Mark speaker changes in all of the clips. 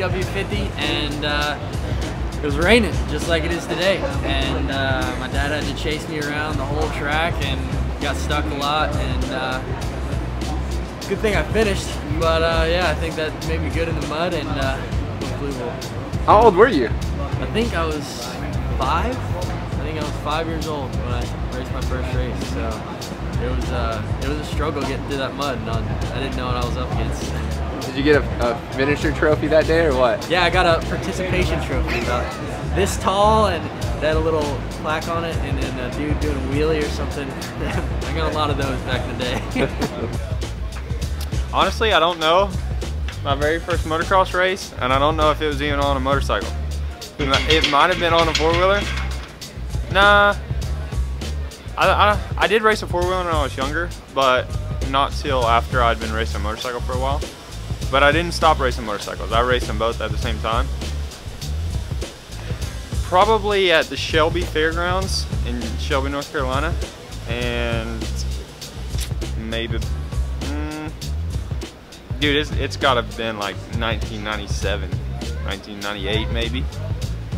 Speaker 1: PW50, and it was raining just like it is today. And my dad had to chase me around the whole track and got stuck a lot. And good thing I finished, but yeah, I think that made me good in the mud, and hopefully we'll.
Speaker 2: How old were you?
Speaker 1: I think I was 5. I think I was 5 years old when I raced my first race. So it was a struggle getting through that mud, and I didn't know what I was up against.
Speaker 2: Did you get a finisher trophy that day or what?
Speaker 1: Yeah, I got a participation trophy about this tall, and that had a little plaque on it, and then a dude doing a wheelie or something. I got a lot of those back in the day.
Speaker 3: Honestly, I don't know. My very first motocross race, and I don't know if it was even on a motorcycle. It might have been on a four-wheeler. Nah, I did race a four-wheeler when I was younger, but not till after I'd been racing a motorcycle for a while. But I didn't stop racing motorcycles. I raced them both at the same time. Probably at the Shelby Fairgrounds in Shelby, North Carolina, and maybe, dude, it's gotta have been like 1997, 1998 maybe,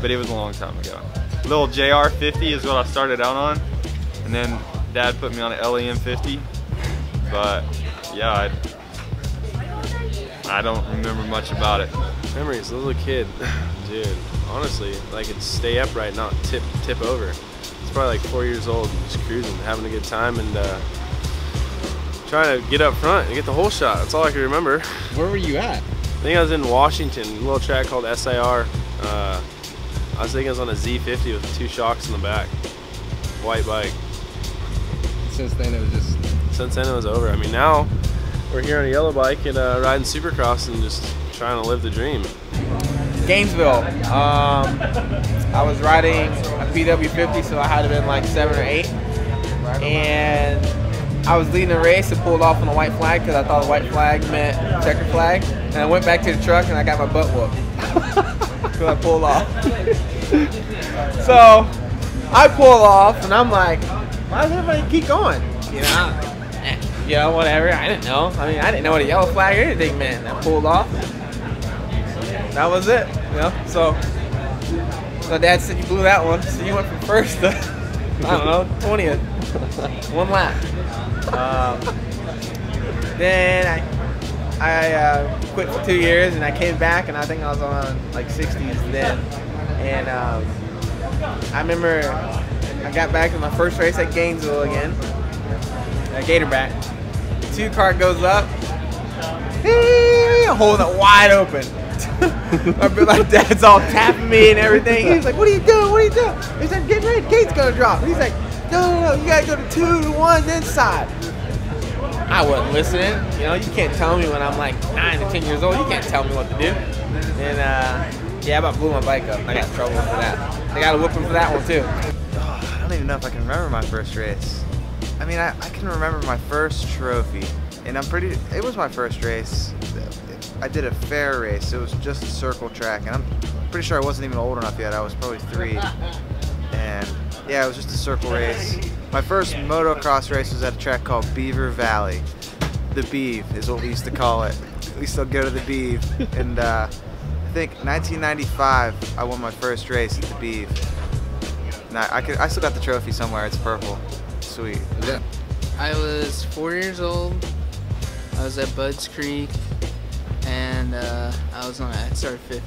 Speaker 3: but it was a long time ago. Little JR50 is what I started out on, and then Dad put me on an LEM 50, but yeah, I don't remember much about it.
Speaker 4: Memories, as a little kid, dude, honestly, like it's stay upright, not tip over. It's probably like 4 years old, just cruising, having a good time, and trying to get up front and get the whole shot. That's all I can remember.
Speaker 2: Where were you at?
Speaker 4: I think I was in Washington, a little track called SIR. I was thinking I was on a Z50 with 2 shocks in the back. White bike.
Speaker 2: Since then it was just...
Speaker 4: Since then it was over. I mean, now we're here on a yellow bike and riding Supercross and just trying to live the dream.
Speaker 5: Gainesville. I was riding a PW50, so I had to been like 7 or 8. And I was leading the race and pulled off on the white flag because I thought the white flag meant checker flag. And I went back to the truck and I got my butt whooped because I pulled off. So I pulled off and I'm like, why does everybody keep going? You know, whatever. I didn't know. I mean, I didn't know what a yellow flag or anything meant. I pulled off. That was it. You know. So Dad said you blew that one. So you went from first to I don't know 20th. 1 lap. Then I quit for 2 years and I came back and I think I was on like 60s then. And I remember I got back to my first race at Gainesville again, at Gatorback. The 2 car goes up, hold it wide open. My Dad's all tapping me and everything. He's like, "What are you doing? What are you doing?" He's like, "Getting ready. The gate's gonna drop." He's like, No, you gotta go to 2 to 1, then side. I wasn't listening. You know, you can't tell me when I'm like 9 or 10 years old. You can't tell me what to do. And yeah, I about blew my bike up. I got in trouble for that. I got a whooping for that one too.
Speaker 6: Oh, I don't even know if I can remember my first race. I mean, I can remember my first trophy, and it was my first race. I did a fair race. It was just a circle track, and I'm pretty sure I wasn't even old enough yet. I was probably 3. And yeah, it was just a circle race. My first motocross race was at a track called Beaver Valley. The Beeve is what we used to call it. We still go to the Beeve. And I think 1995, I won my first race at the Beeve. And I still got the trophy somewhere. It's purple. Sweet.
Speaker 2: Yeah.
Speaker 7: I was 4 years old. I was at Budds Creek, and I was on an XR50,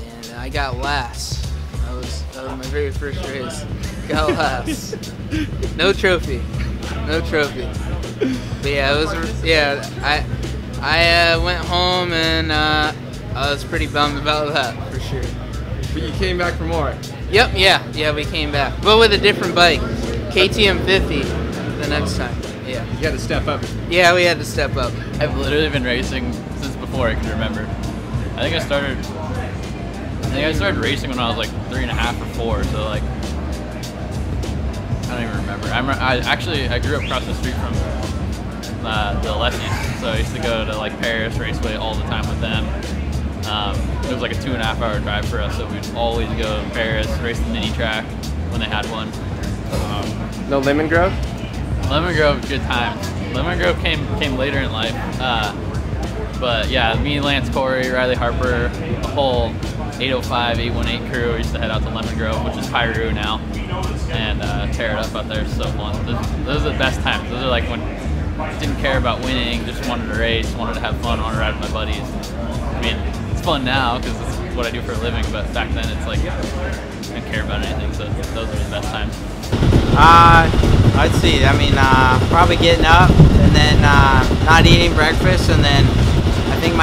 Speaker 7: and I got last. That was my very first race. Got last. No trophy. No trophy. But yeah, it was. Yeah, I went home and I was pretty bummed about that for sure.
Speaker 2: But you came back for more.
Speaker 7: Yep. Yeah, we came back, but with a different bike, KTM 50. The next time. Yeah.
Speaker 2: You had to step up.
Speaker 7: Yeah, we had to step up.
Speaker 8: I've literally been racing since before I can remember. I think I started racing when I was like 3.5 or 4, so like I don't even remember. I grew up across the street from the Lefties, so I used to go to like Paris Raceway all the time with them. It was like a 2.5 hour drive for us, so we'd always go to Paris, race the mini track when they had one.
Speaker 2: No Lemon Grove?
Speaker 8: Lemon Grove, good times. Lemon Grove came later in life, But yeah, me, Lance Corey, Riley Harper, the whole 805, 818 crew, we used to head out to Lemon Grove, which is Pyru now, and tear it up out there. It's so fun. Those are the best times. Those are like when I didn't care about winning, just wanted to race, wanted to have fun, wanted to ride with my buddies. I mean, it's fun now because it's what I do for a living, but back then it's like I didn't care about anything, so those are the best times.
Speaker 9: Let's see, I mean, probably getting up and then not eating breakfast, and then I think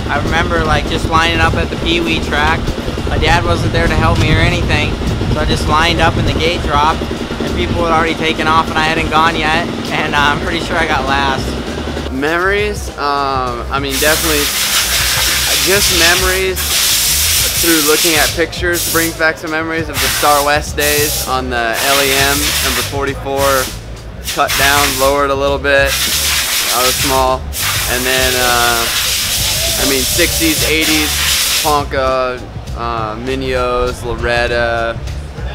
Speaker 9: I remember like just lining up at the Pee Wee track. My dad wasn't there to help me or anything, so I just lined up and the gate dropped and people had already taken off and I hadn't gone yet, and I'm pretty sure I got last.
Speaker 10: Memories, I mean, definitely just memories through looking at pictures brings back some memories of the Star West days on the LEM number 44, cut down, lowered a little bit. I was small, and then I mean 60s, 80s, Ponca, Minios, Loretta,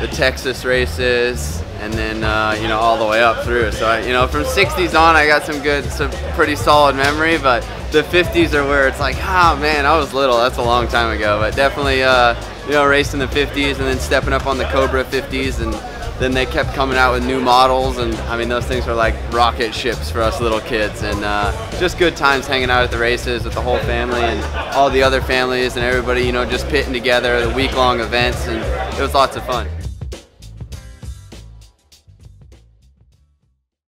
Speaker 10: the Texas races, and then you know, all the way up through. So you know, from 60s on, I got some pretty solid memory, but the 50s are where it's like, oh man, I was little, that's a long time ago. But definitely, you know, racing the 50s and then stepping up on the Cobra 50s, and then they kept coming out with new models, and I mean, those things were like rocket ships for us little kids, and just good times hanging out at the races with the whole family and all the other families and everybody, you know, just pitting together, the week-long events, and it was lots of fun.